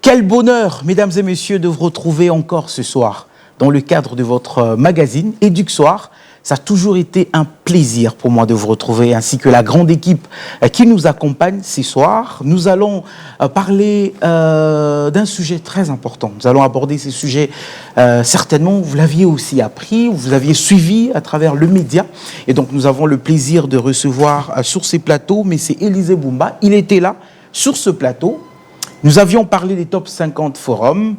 Quel bonheur, mesdames et messieurs, de vous retrouver encore ce soir dans le cadre de votre magazine Éduc-Soir. Ça a toujours été un plaisir pour moi de vous retrouver, ainsi que la grande équipe qui nous accompagne ce soir. Nous allons parler d'un sujet très important. Nous allons aborder ces sujets, certainement, vous l'aviez aussi appris, vous l'aviez suivi à travers le média. Et donc, nous avons le plaisir de recevoir sur ces plateaux, mais c'est Élisée Boumba. Il était là, sur ce plateau. Nous avions parlé des top 50 forums.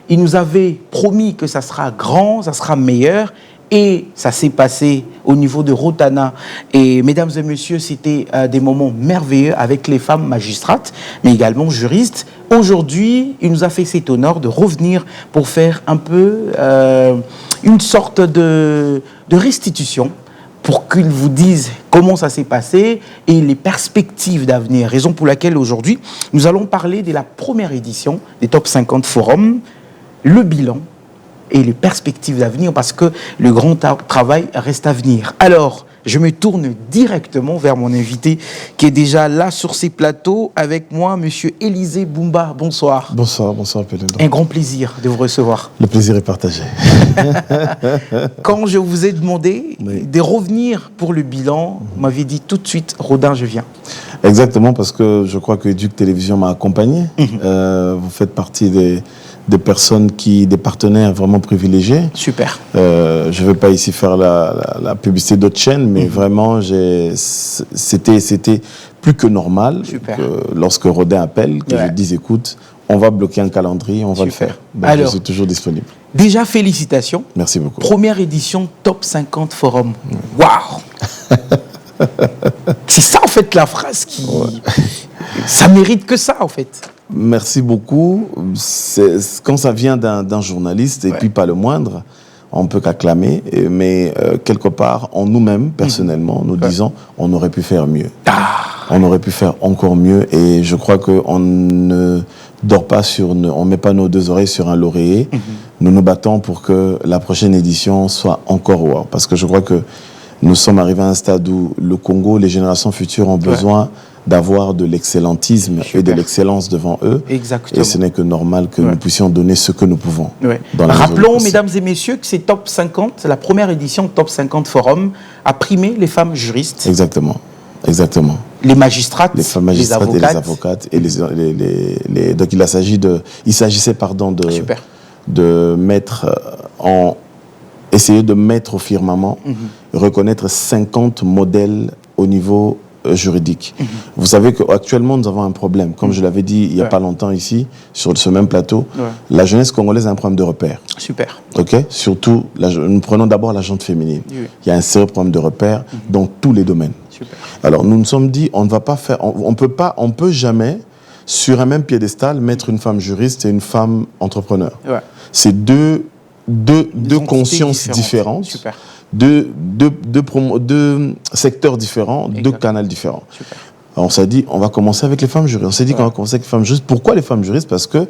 Il nous avait promis que ça sera grand, ça sera meilleur. Et ça s'est passé au niveau de Rotana. Et mesdames et messieurs, c'était des moments merveilleux avec les femmes magistrates, mais également juristes. Aujourd'hui, il nous a fait cet honneur de revenir pour faire un peu une sorte de restitution pour qu'ils vous disent comment ça s'est passé et les perspectives d'avenir. Raison pour laquelle aujourd'hui, nous allons parler de la première édition des Top 50 Forums, le bilan et les perspectives d'avenir, parce que le grand travail reste à venir. Alors, je me tourne directement vers mon invité qui est déjà là sur ces plateaux avec moi, monsieur Élisée Boumba. Bonsoir. Bonsoir, bonsoir Pélédon. Un grand plaisir de vous recevoir. Le plaisir est partagé. Quand je vous ai demandé de revenir pour le bilan, vous m'aviez dit tout de suite, Rodin, je viens. Exactement, parce que je crois que Éduc Télévision m'a accompagné. Vous faites partie des personnes des partenaires vraiment privilégiés. Super. Je ne vais pas ici faire la publicité d'autres chaînes, mais vraiment, c'était plus que normal que lorsque Rodin appelle, que je dise, écoute, on va bloquer un calendrier, on va le faire. Donc, alors, je suis toujours disponible. Déjà, félicitations. Merci beaucoup. Première édition Top 50 Forum. Waouh. C'est ça, en fait, la phrase qui... Ça mérite que ça, en fait. Merci beaucoup. Quand ça vient d'un journaliste, et puis pas le moindre, on ne peut qu'acclamer, mais quelque part, en nous-mêmes, personnellement, nous disons, on aurait pu faire mieux. On aurait pu faire encore mieux, et je crois qu'on ne dort pas on ne met pas nos deux oreilles sur un laurier. Nous nous battons pour que la prochaine édition soit encore wow. Parce que je crois que nous sommes arrivés à un stade où le Congo, les générations futures ont besoin d'avoir de l'excellentisme et de l'excellence devant eux. Exactement. Et ce n'est que normal que nous puissions donner ce que nous pouvons. Rappelons, mesdames et messieurs, que c'est Top 50, la première édition Top 50 Forum, a primé les femmes juristes. Exactement. Exactement. Les magistrates, les femmes magistrates et les avocates. Et donc il s'agissait de essayer de mettre au firmament, reconnaître 50 modèles au niveau juridique. Vous savez qu'actuellement, nous avons un problème. Comme je l'avais dit il n'y a pas longtemps ici, sur ce même plateau, la jeunesse congolaise a un problème de repère. Super. OK ? Surtout, nous prenons d'abord la gente féminine. Il y a un sérieux problème de repère dans tous les domaines. Super. Alors, nous nous sommes dit, on ne va pas faire... On peut jamais, sur un même piédestal, mettre une femme juriste et une femme entrepreneur. C'est deux consciences différentes. Super. Deux secteurs différents, deux canaux différents. Alors on s'est dit, on va commencer avec les femmes juristes. On s'est dit qu'on va commencer avec les femmes juristes. Pourquoi les femmes juristes ? Parce que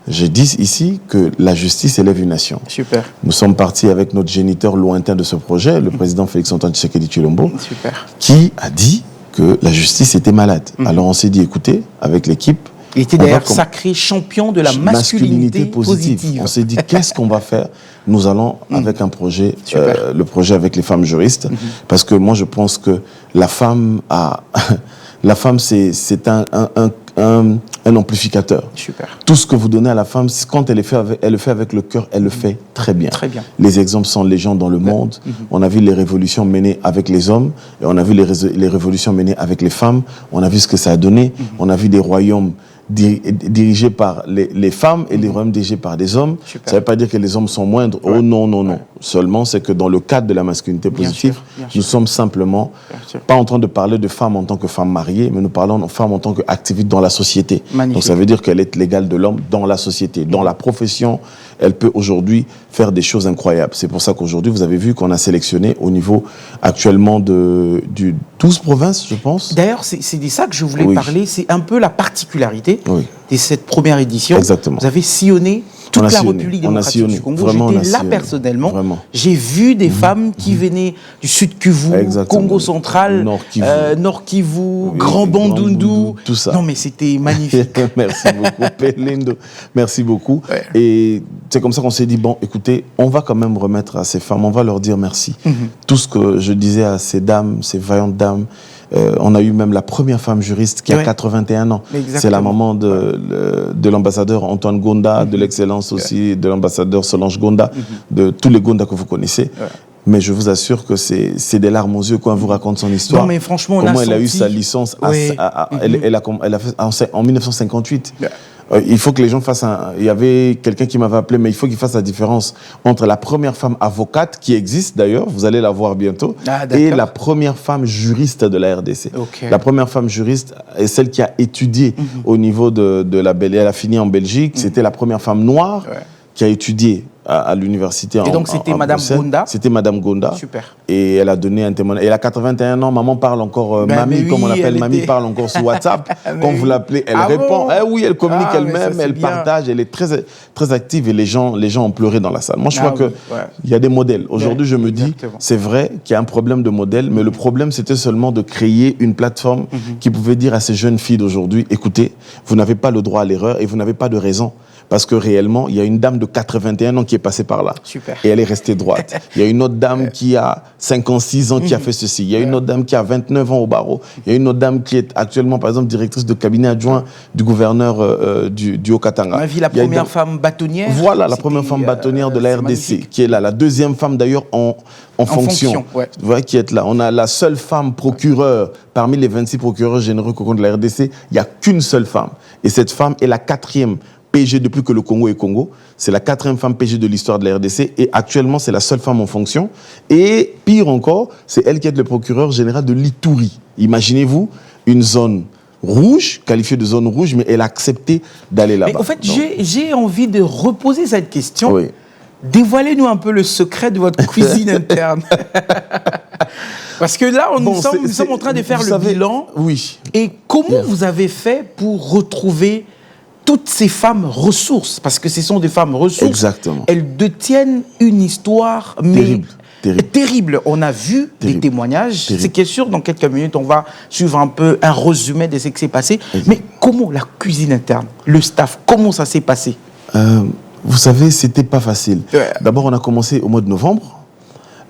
je dis ici que la justice élève une nation. Super. Nous sommes partis avec notre géniteur lointain de ce projet, le président Félix-Antoine Tshisekedi Tshilombo, qui a dit que la justice était malade. Alors on s'est dit, écoutez, avec l'équipe, il était d'ailleurs sacré champion de la masculinité positive. On s'est dit, qu'est-ce qu'on va faire ? Nous allons avec un projet, le projet avec les femmes juristes, parce que moi je pense que la femme c'est un amplificateur. Super. Tout ce que vous donnez à la femme, quand elle le fait avec le cœur, elle le fait très bien. Très bien. Les exemples sont légion dans le monde. On a vu les révolutions menées avec les hommes, et on a vu les révolutions menées avec les femmes. On a vu ce que ça a donné. On a vu des royaumes dirigés par les femmes et les royaumes dirigés par des hommes. Super. Ça ne veut pas dire que les hommes sont moindres. Oh non, non, non. Seulement, c'est que dans le cadre de la masculinité positive, nous sommes simplement pas en train de parler de femmes en tant que femmes mariées, mais nous parlons de femmes en tant qu'activistes dans la société. Magnifique. Donc ça veut dire qu'elle est l'égale de l'homme dans la société. Dans la profession, elle peut aujourd'hui faire des choses incroyables. C'est pour ça qu'aujourd'hui, vous avez vu qu'on a sélectionné au niveau actuellement du 12 provinces, je pense. D'ailleurs, c'est de ça que je voulais parler. C'est un peu la particularité fierté de cette première édition. Exactement. Vous avez sillonné toute la République démocratique du Congo. J'étais là personnellement. J'ai vu des femmes qui venaient du Sud Kivu, Congo central, Nord Kivu, Grand Bandundu. Tout ça. Non, mais c'était magnifique. Merci beaucoup, Pelindo. Merci beaucoup. Ouais. Et c'est comme ça qu'on s'est dit, bon, écoutez, on va quand même remettre à ces femmes, on va leur dire merci. Tout ce que je disais à ces dames, ces vaillantes dames, on a eu même la première femme juriste qui a 81 ans. C'est la maman de l'ambassadeur Antoine Gonda, de l'excellence aussi de l'ambassadeur Solange Gonda, de tous les Gonda que vous connaissez. Mais je vous assure que c'est des larmes aux yeux quand elle vous raconte son histoire. Non, mais franchement, comment elle a eu sa licence elle a fait en 1958. Il faut que les gens fassent Il y avait quelqu'un qui m'avait appelé, mais il faut qu'il fasse la différence entre la première femme avocate, qui existe d'ailleurs, vous allez la voir bientôt, et la première femme juriste de la RDC. La première femme juriste est celle qui a étudié au niveau de la Belgique. Elle a fini en Belgique. C'était la première femme noire qui a étudié à l'université. Et donc c'était Madame Gonda. C'était Madame Gonda. Super. Et elle a donné un témoignage. Elle a 81 ans. Maman parle encore, mamie, comme on l'appelle, mamie parle encore sur WhatsApp. Quand vous l'appelez, elle répond. Bon oui, elle communique elle-même, elle partage, elle est très, très active et les gens ont pleuré dans la salle. Moi, je crois qu'il y a des modèles. Aujourd'hui, je me dis, c'est vrai qu'il y a un problème de modèle, mais le problème, c'était seulement de créer une plateforme qui pouvait dire à ces jeunes filles d'aujourd'hui, écoutez, vous n'avez pas le droit à l'erreur et vous n'avez pas de raison. Parce que réellement, il y a une dame de 81 ans qui est passée par là. Super. Et elle est restée droite. Il y a une autre dame qui a 56 ans qui a fait ceci. Il y a une autre dame qui a 29 ans au barreau. Il y a une autre dame qui est actuellement, par exemple, directrice de cabinet adjoint du gouverneur du Haut-Katanga. On a vu la première femme bâtonnière. Voilà, la première femme bâtonnière de la RDC, magnifique. Qui est là. La deuxième femme, d'ailleurs, en fonction. Qui est là. On a la seule femme procureure parmi les 26 procureurs généraux de la RDC. Il n'y a qu'une seule femme. Et cette femme est la 4e PG depuis que le Congo est Congo. C'est la 4e femme PG de l'histoire de la RDC et actuellement, c'est la seule femme en fonction. Et pire encore, c'est elle qui est le procureur général de l'Ituri. Imaginez-vous une zone rouge, qualifiée de zone rouge, mais elle a accepté d'aller là-bas. Mais en fait, j'ai envie de reposer cette question. Oui. Dévoilez-nous un peu le secret de votre cuisine interne. Parce que là, nous sommes en train de faire le bilan. Oui. Et comment vous avez fait pour retrouver toutes ces femmes ressources, parce que ce sont des femmes ressources. Exactement. Elles détiennent une histoire terrible. On a vu des témoignages. C'est qui est sûr, dans quelques minutes, on va suivre un peu un résumé de ce qui s'est passé. Mais comment la cuisine interne, le staff, comment ça s'est passé? Vous savez, c'était pas facile. D'abord, on a commencé au mois de novembre.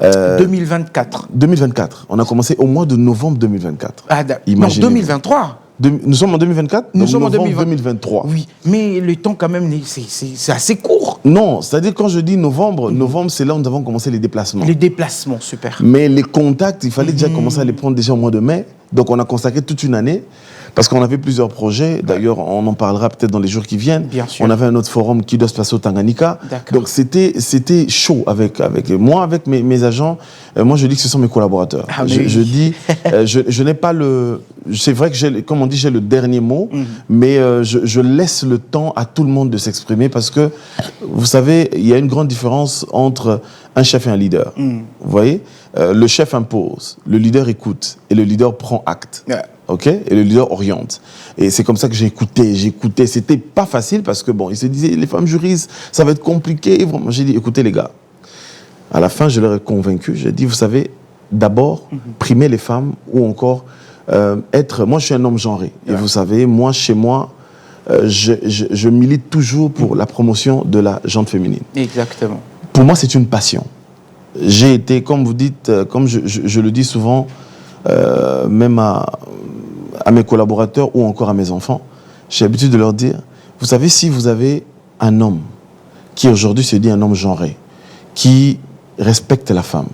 2024. 2024. On a commencé au mois de novembre 2024. Non, 2023. Nous sommes en 2024. Nous sommes en 2023. Oui, mais le temps quand même, c'est assez court. Non, c'est-à-dire quand je dis novembre, novembre, c'est là où nous avons commencé les déplacements. Les déplacements, super. Mais les contacts, il fallait déjà commencer à les prendre déjà au mois de mai. Donc on a consacré toute une année. Parce qu'on avait plusieurs projets. D'ailleurs, on en parlera peut-être dans les jours qui viennent. Bien sûr. On avait un autre forum qui doit se passer au Tanganyika. Donc c'était chaud avec moi, avec mes agents. Moi, je dis que ce sont mes collaborateurs. Je dis, je n'ai pas le... C'est vrai que, comme on dit, j'ai le dernier mot, mais je laisse le temps à tout le monde de s'exprimer parce que, vous savez, il y a une grande différence entre un chef et un leader. Vous voyez, le chef impose, le leader écoute et le leader prend acte. Okay? Et le leader oriente. Et c'est comme ça que j'ai écouté. C'était pas facile parce que, bon, ils se disaient, les femmes juristes, ça va être compliqué. Vraiment. J'ai dit, écoutez les gars, à la fin, je leur ai convaincu. J'ai dit, vous savez, d'abord, primer les femmes ou encore moi, je suis un homme genré. Et vous savez, moi, chez moi, je milite toujours pour la promotion de la gente féminine. Exactement. Pour moi, c'est une passion. J'ai été, comme vous dites, comme je le dis souvent, même à mes collaborateurs ou encore à mes enfants, j'ai l'habitude de leur dire, vous savez, si vous avez un homme qui aujourd'hui se dit un homme genré, qui respecte la femme,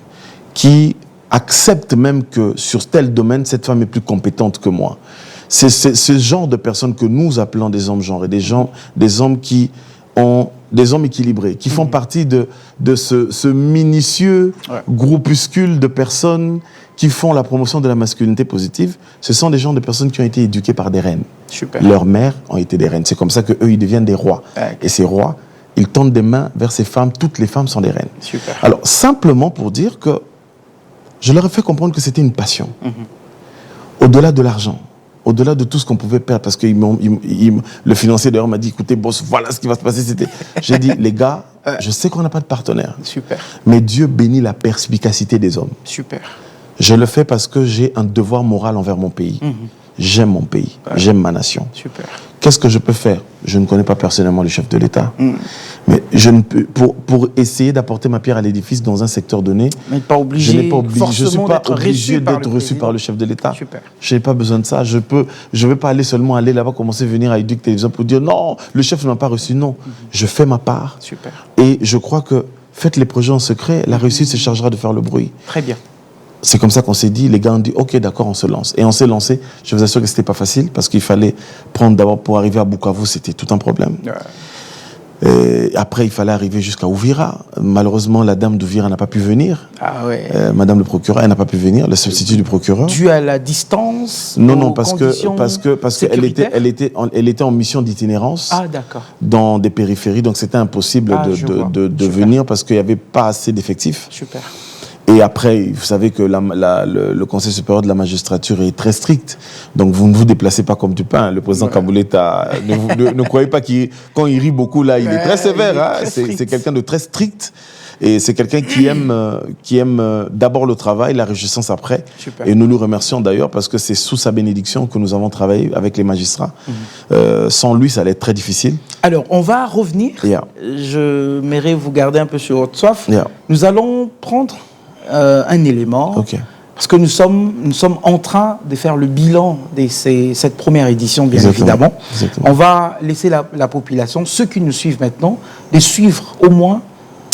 qui accepte même que sur tel domaine, cette femme est plus compétente que moi, c'est ce genre de personnes que nous appelons des hommes genrés, des hommes équilibrés, qui font partie de ce minutieux groupuscule de personnes qui font la promotion de la masculinité positive. Ce sont des gens de personnes qui ont été éduquées par des reines. Super. Leurs mères ont été des reines. C'est comme ça qu'eux, ils deviennent des rois. Et ces rois, ils tendent des mains vers ces femmes. Toutes les femmes sont des reines. Super. Alors, simplement pour dire que je leur ai fait comprendre que c'était une passion. Au-delà de l'argent. au-delà de tout ce qu'on pouvait perdre, parce que le financier d'ailleurs m'a dit, écoutez, boss, voilà ce qui va se passer. J'ai dit, les gars, je sais qu'on n'a pas de partenaire. Super. Mais Dieu bénit la perspicacité des hommes. Super. Je le fais parce que j'ai un devoir moral envers mon pays. J'aime mon pays, j'aime ma nation. Super. Qu'est-ce que je peux faire? Je ne connais pas personnellement le chef de l'État, mais je ne peux, pour essayer d'apporter ma pierre à l'édifice dans un secteur donné, mais pas obligé, je ne suis pas obligé d'être reçu par le chef de l'État. Je n'ai pas besoin de ça. Je ne vais pas aller là-bas, commencer à venir à Éduc Télévision pour dire non, le chef ne m'a pas reçu. Non, je fais ma part. Super. Et je crois que faites les projets en secret, la réussite se chargera de faire le bruit. Très bien. C'est comme ça qu'on s'est dit, les gars ont dit, ok, d'accord, on se lance. Et on s'est lancé. Je vous assure que c'était pas facile parce qu'il fallait prendre d'abord pour arriver à Bukavu, c'était tout un problème. Et après, il fallait arriver jusqu'à Uvira. Malheureusement, la dame d'Uvira n'a pas pu venir. Ah ouais. Madame le procureur, elle n'a pas pu venir, le substitut du procureur. Dû à la distance? Non, parce qu'elle était en mission d'itinérance. Ah, d'accord. Dans des périphéries, donc c'était impossible de venir parce qu'il n'y avait pas assez d'effectifs. Super. Et après, vous savez que le Conseil supérieur de la magistrature est très strict. Donc, vous ne vous déplacez pas comme du pain. Le président Kabouleta, ne croyez pas quand il rit beaucoup, là, il est très sévère. C'est quelqu'un de très strict. Et c'est quelqu'un qui aime d'abord le travail, la réjouissance après. Super. Et nous le remercions d'ailleurs parce que c'est sous sa bénédiction que nous avons travaillé avec les magistrats. Sans lui, ça allait être très difficile. Alors, on va revenir. Je m'aimerais vous garder un peu sur votre soif. Nous allons prendre un élément, parce que nous sommes en train de faire le bilan de cette première édition, bien évidemment. On va laisser la population, ceux qui nous suivent maintenant, de suivre au moins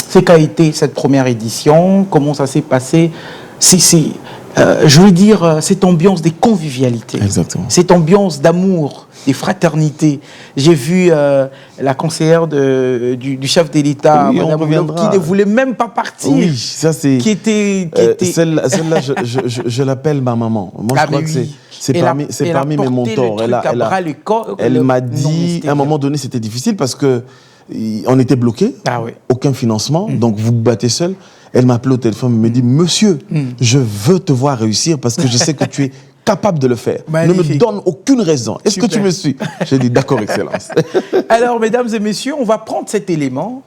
ce qu'a été cette première édition, comment ça s'est passé. Je veux dire, cette ambiance de convivialité, cette ambiance d'amour, de fraternité. J'ai vu la conseillère du chef de l'État, Madame Oulok, qui ne voulait même pas partir. Oui, ça c'est... Celle-là, je l'appelle ma maman. Moi, je crois que c'est parmi mes mentors. Elle m'a dit, à un moment donné, c'était difficile parce que on était bloqués, aucun financement, donc vous vous battez seul. Elle m'a appelé au téléphone, elle me dit, monsieur, je veux te voir réussir parce que je sais que tu es capable de le faire. Magnifique. Ne me donne aucune raison. Est-ce que tu me suis? J'ai dit, d'accord, excellence. Alors, mesdames et messieurs, on va prendre cet élément,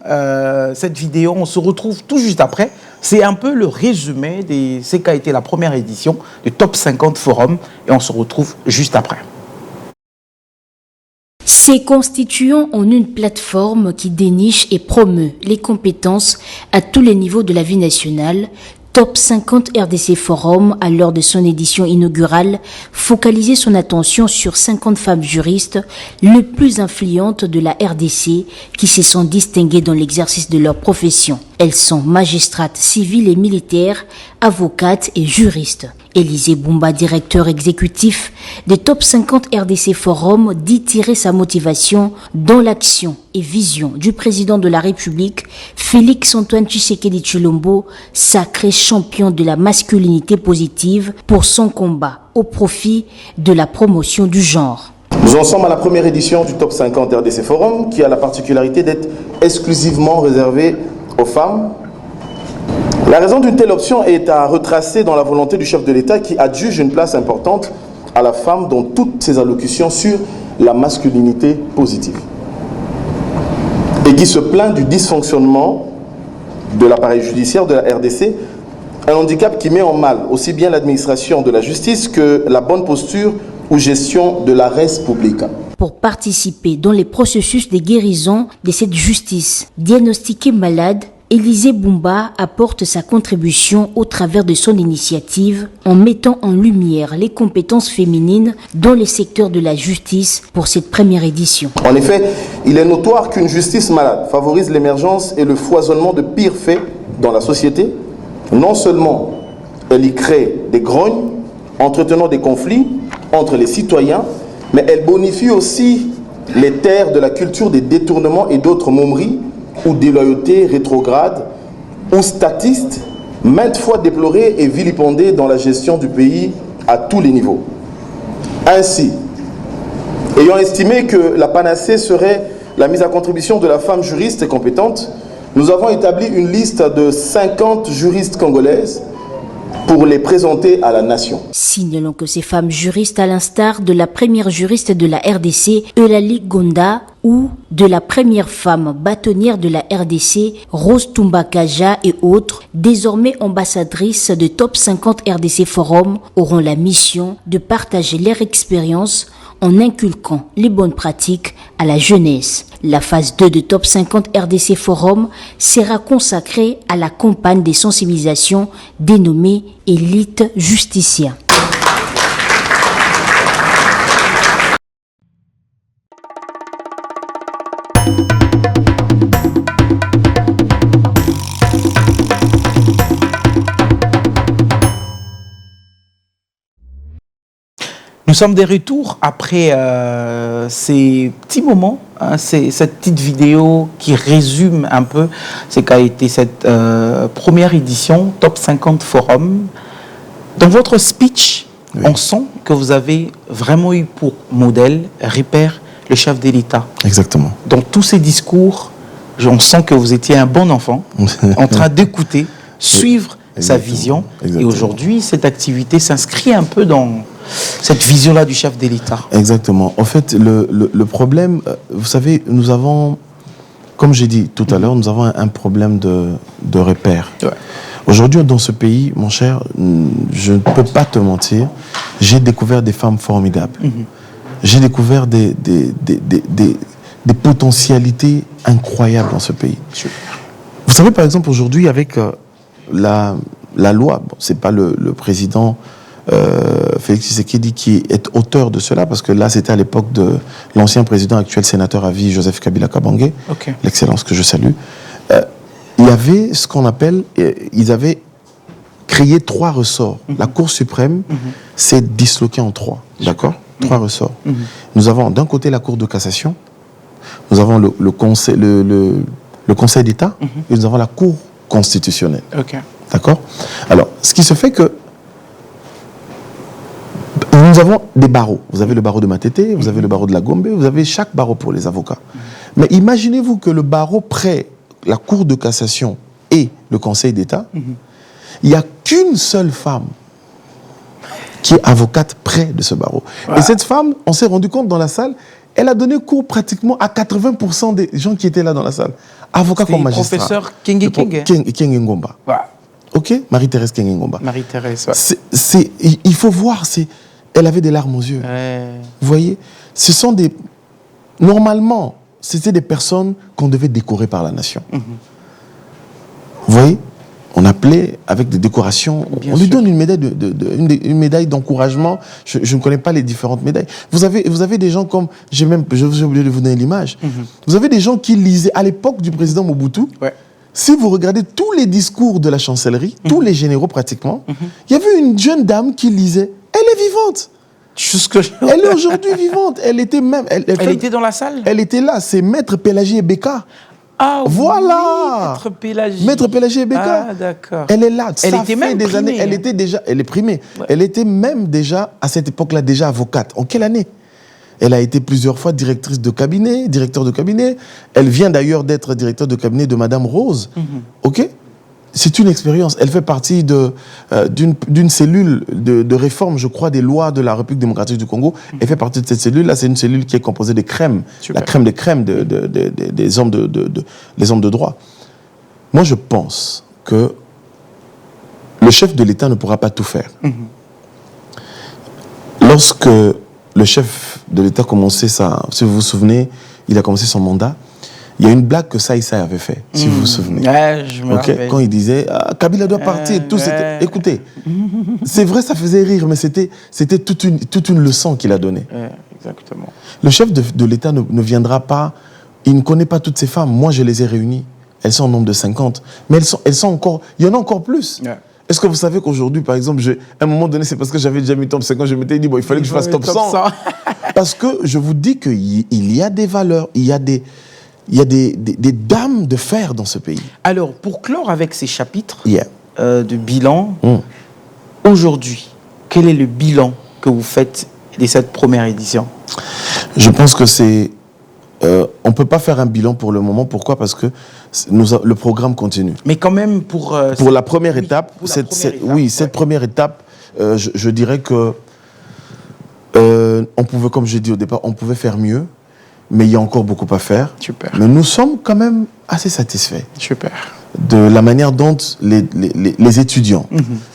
cette vidéo, on se retrouve tout juste après. C'est un peu le résumé de ce qu'a été la première édition du Top 50 Forum et on se retrouve juste après. Ces constituants ont une plateforme qui déniche et promeut les compétences à tous les niveaux de la vie nationale. Top 50 RDC Forum, à l'heure de son édition inaugurale, focalisait son attention sur 50 femmes juristes les plus influentes de la RDC qui se sont distinguées dans l'exercice de leur profession. Elles sont magistrates civiles et militaires, avocates et juristes. Élisée Bumba, directeur exécutif des Top 50 RDC Forum, dit tirer sa motivation dans l'action et vision du président de la République, Félix-Antoine Tshisekedi Tshilombo, sacré champion de la masculinité positive pour son combat au profit de la promotion du genre. Nous en sommes à la première édition du Top 50 RDC Forum qui a la particularité d'être exclusivement réservée aux femmes. La raison d'une telle option est à retracer dans la volonté du chef de l'État qui adjuge une place importante à la femme dans toutes ses allocutions sur la masculinité positive et qui se plaint du dysfonctionnement de l'appareil judiciaire de la RDC, un handicap qui met en mal aussi bien l'administration de la justice que la bonne posture ou gestion de la res publica. Pour participer dans les processus de guérison de cette justice, diagnostiquée malade, Élisée Bumba apporte sa contribution au travers de son initiative en mettant en lumière les compétences féminines dans les secteurs de la justice pour cette première édition. En effet, il est notoire qu'une justice malade favorise l'émergence et le foisonnement de pires faits dans la société. Non seulement elle y crée des grognes, entretenant des conflits entre les citoyens, mais elle bonifie aussi les terres de la culture des détournements et d'autres momeries ou déloyauté rétrograde ou statiste, maintes fois déplorées et vilipendées dans la gestion du pays à tous les niveaux. Ainsi, ayant estimé que la panacée serait la mise à contribution de la femme juriste et compétente, nous avons établi une liste de 50 juristes congolaises pour les présenter à la nation. Signalons que ces femmes juristes, à l'instar de la première juriste de la RDC, Eulalie Gonda, ou de la première femme bâtonnière de la RDC, Rose Tumbakaja et autres, désormais ambassadrices de Top 50 RDC Forum, auront la mission de partager leur expérience en inculquant les bonnes pratiques à la jeunesse. La phase 2 de Top 50 RDC Forum sera consacrée à la campagne de sensibilisation dénommée Élite Justicia. Nous sommes de retour après ces petits moments, hein, cette petite vidéo qui résume un peu ce qu'a été cette première édition Top 50 Forum. Dans votre speech, oui, on sent que vous avez vraiment eu pour modèle, repère, le chef de l'État. Exactement. Dans tous ces discours, on sent que vous étiez un bon enfant, en train d'écouter, suivre sa vision. Exactement. Et aujourd'hui, cette activité s'inscrit un peu dans cette vision-là du chef de l'État. Exactement. En fait, le problème, vous savez, nous avons, comme j'ai dit tout à l'heure, nous avons un problème de repère. Ouais. Aujourd'hui, dans ce pays, mon cher, je ne peux pas te mentir, j'ai découvert des femmes formidables. J'ai découvert des potentialités incroyables dans ce pays. Vous savez, par exemple, aujourd'hui, avec la loi, bon, c'est pas le président Félix Tshisekedi qui est auteur de cela, parce que là, c'était à l'époque de l'ancien président, actuel sénateur à vie, Joseph Kabila Kabange, okay, l'excellence que je salue. Il y avait ce qu'on appelle, ils avaient créé 3 ressorts. La Cour suprême s'est disloquée en 3, d'accord ? 3 ressorts. Nous avons d'un côté la Cour de cassation, nous avons le Conseil d'État, et nous avons la Cour constitutionnelle. Okay. D'accord ? Alors, ce qui se fait que nous avons des barreaux. Vous avez le barreau de Matete, vous avez le barreau de la Gombe, vous avez chaque barreau pour les avocats. Mais imaginez-vous que le barreau près la Cour de cassation et le Conseil d'État, il n'y a qu'une seule femme qui est avocate près de ce barreau. Et cette femme, on s'est rendu compte dans la salle, elle a donné cours pratiquement à 80% des gens qui étaient là dans la salle. Avocat comme magistrat. Professeur Kenge Kenge Ngomba. Ok, Marie-Thérèse Kenge Ngomba. Marie-Thérèse, il faut voir, elle avait des larmes aux yeux. Vous voyez, ce sont des... Normalement, c'était des personnes qu'on devait décorer par la nation. Vous voyez, on appelait avec des décorations, on lui donne une médaille, une médaille d'encouragement. Je ne connais pas les différentes médailles. Vous avez des gens comme, j'ai oublié de vous donner l'image, vous avez des gens qui lisaient, à l'époque du président Mobutu, si vous regardez tous les discours de la chancellerie, tous les généraux pratiquement, il y avait une jeune dame qui lisait. Elle est vivante. Elle est aujourd'hui vivante. Elle était même... Elle était dans la salle? Elle était là. C'est Maître Pélagie Ebeka. Ah voilà. Oui, Maître Pélagie Ebeka. Ah, d'accord. Elle est là. Elle était même des primée, années. Elle était déjà... Elle est primée. Ouais. Elle était même déjà, à cette époque-là, déjà avocate. En quelle année? Elle a été plusieurs fois directrice de cabinet, directeur de cabinet. Elle vient d'ailleurs d'être directeur de cabinet de Madame Rose. OK? C'est une expérience. Elle fait partie d'une cellule de réforme, je crois, des lois de la République démocratique du Congo. Elle fait partie de cette cellule-là. C'est une cellule qui est composée des crèmes, la crème des crèmes des hommes les hommes de droit. Moi, je pense que le chef de l'État ne pourra pas tout faire. Lorsque le chef de l'État commençait si vous vous souvenez, il a commencé son mandat. Il y a une blague que Saïssa avait fait, si vous vous souvenez. Ouais, je me rappelle. Quand il disait Kabila doit partir, tout c'était. Écoutez, c'est vrai, ça faisait rire, mais c'était toute une leçon qu'il a donnée. Exactement. Le chef de l'État ne viendra pas, il ne connaît pas toutes ces femmes. Moi, je les ai réunies. Elles sont au nombre de 50. Mais elles sont encore. Il y en a encore plus. Est-ce que vous savez qu'aujourd'hui, par exemple, à un moment donné, c'est parce que j'avais déjà mis top 50, je m'étais dit, bon, il fallait que je fasse top 100. Parce que je vous dis qu'il y a des valeurs, il y a des dames de fer dans ce pays. Alors, pour clore avec ces chapitres de bilan, aujourd'hui, quel est le bilan que vous faites de cette première édition? Je pense que c'est on ne peut pas faire un bilan pour le moment. Pourquoi? Parce que le programme continue. Mais quand même, pour la première étape, cette première étape, je dirais que on pouvait, comme j'ai dit au départ, on pouvait faire mieux, mais il y a encore beaucoup à faire. Super. Mais nous sommes quand même assez satisfaits. Super. De la manière dont les étudiants,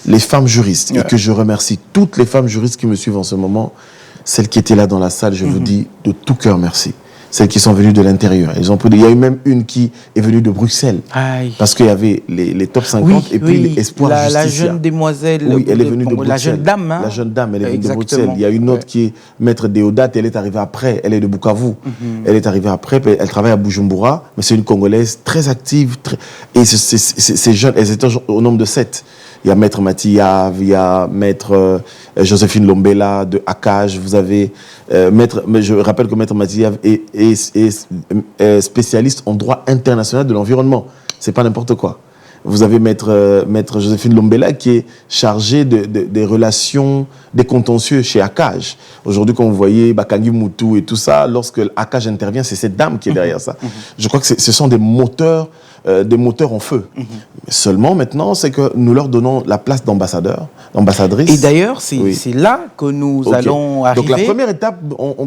les femmes juristes, et que je remercie toutes les femmes juristes qui me suivent en ce moment, celles qui étaient là dans la salle, je vous dis de tout cœur merci. Celles qui sont venues de l'intérieur. Il y a eu même une qui est venue de Bruxelles. Aïe. Parce qu'il y avait les top 50 et puis les espoirs justicia. La jeune demoiselle. Oui, elle est venue de Bruxelles. La jeune dame. Hein? La jeune dame, elle est venue de Bruxelles. Il y a une autre qui est maître Déodate, elle est arrivée après. Elle est de Bukavu. Elle est arrivée après. Elle travaille à Bujumbura, mais c'est une Congolaise très active. Et ces jeunes, elles étaient au nombre de 7. Il y a Maître Mathiav, il y a Maître Joséphine Lombela de Akaj. Vous avez mais je rappelle que Maître Mathiav est spécialiste en droit international de l'environnement. C'est pas n'importe quoi. Vous avez Maître Joséphine Lombela qui est chargée des relations, des contentieux chez Akaj. Aujourd'hui, quand vous voyez Bakangi Moutou et tout ça, lorsque Akaj intervient, c'est cette dame qui est derrière ça. Je crois que ce sont des moteurs en feu. Seulement, maintenant, c'est que nous leur donnons la place d'ambassadeur, d'ambassadrice. Et d'ailleurs, c'est là que nous allons arriver. Donc, la première étape,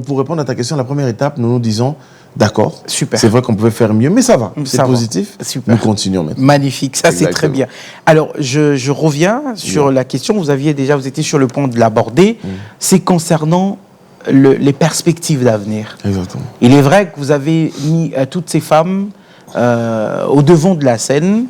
pour répondre à ta question, la première étape, nous disons, d'accord, c'est vrai qu'on pouvait faire mieux, mais ça va, c'est positif. Super. Nous continuons maintenant. Magnifique, ça c'est très bien. Alors, je reviens sur la question, vous étiez sur le point de l'aborder, c'est concernant les perspectives d'avenir. Exactement. Il est vrai que vous avez mis toutes ces femmes au devant de la scène,